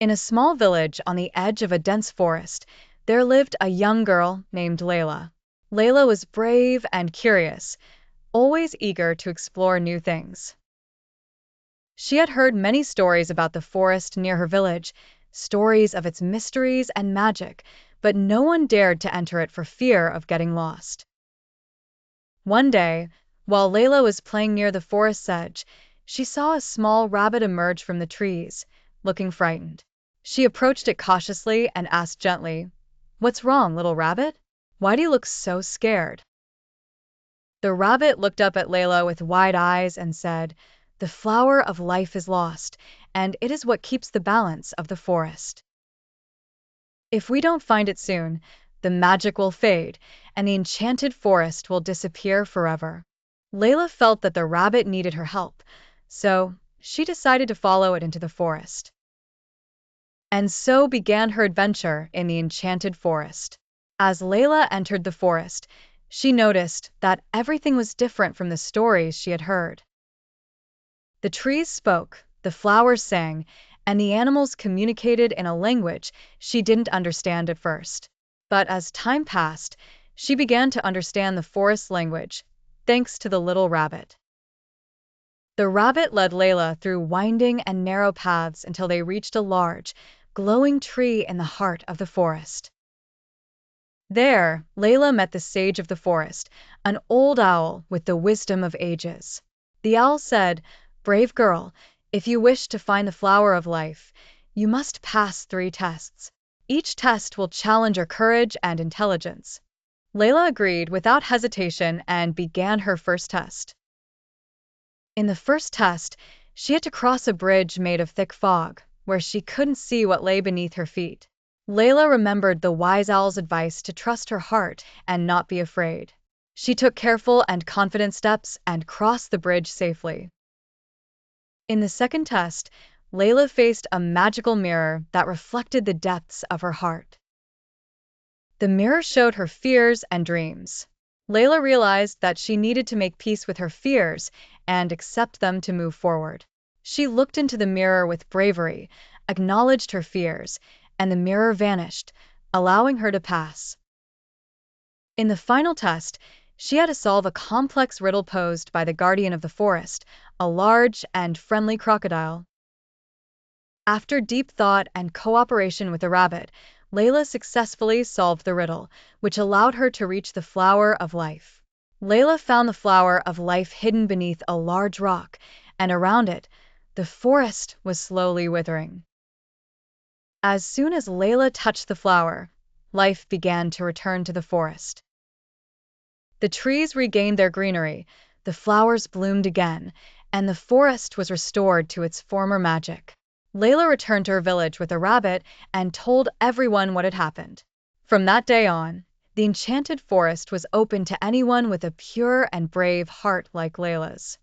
In a small village on the edge of a dense forest, there lived a young girl named Laila. Laila was brave and curious, always eager to explore new things. She had heard many stories about the forest near her village, stories of its mysteries and magic, but no one dared to enter it for fear of getting lost. One day, while Laila was playing near the forest's edge, she saw a small rabbit emerge from the trees, looking frightened. She approached it cautiously and asked gently, "What's wrong, little rabbit? Why do you look so scared?" The rabbit looked up at Laila with wide eyes and said, "The flower of life is lost, and it is what keeps the balance of the forest. If we don't find it soon, the magic will fade, and the enchanted forest will disappear forever." Laila felt that the rabbit needed her help, so she decided to follow it into the forest. And so began her adventure in the enchanted forest. As Laila entered the forest, she noticed that everything was different from the stories she had heard. The trees spoke, the flowers sang, and the animals communicated in a language she didn't understand at first. But as time passed, she began to understand the forest language, thanks to the little rabbit. The rabbit led Laila through winding and narrow paths until they reached a large, glowing tree in the heart of the forest. There, Laila met the sage of the forest, an old owl with the wisdom of ages. The owl said, "Brave girl, if you wish to find the flower of life, you must pass 3 tests. Each test will challenge your courage and intelligence." Laila agreed without hesitation and began her first test. In the first test, she had to cross a bridge made of thick fog, where she couldn't see what lay beneath her feet. Laila remembered the wise owl's advice to trust her heart and not be afraid. She took careful and confident steps and crossed the bridge safely. In the second test, Laila faced a magical mirror that reflected the depths of her heart. The mirror showed her fears and dreams. Laila realized that she needed to make peace with her fears and accept them to move forward. She looked into the mirror with bravery, acknowledged her fears, and the mirror vanished, allowing her to pass. In the final test, she had to solve a complex riddle posed by the guardian of the forest, a large and friendly crocodile. After deep thought and cooperation with the rabbit, Laila successfully solved the riddle, which allowed her to reach the flower of life. Laila found the flower of life hidden beneath a large rock, and around it, the forest was slowly withering. As soon as Laila touched the flower, life began to return to the forest. The trees regained their greenery, the flowers bloomed again, and the forest was restored to its former magic. Laila returned to her village with a rabbit and told everyone what had happened. From that day on, the enchanted forest was open to anyone with a pure and brave heart like Laila's.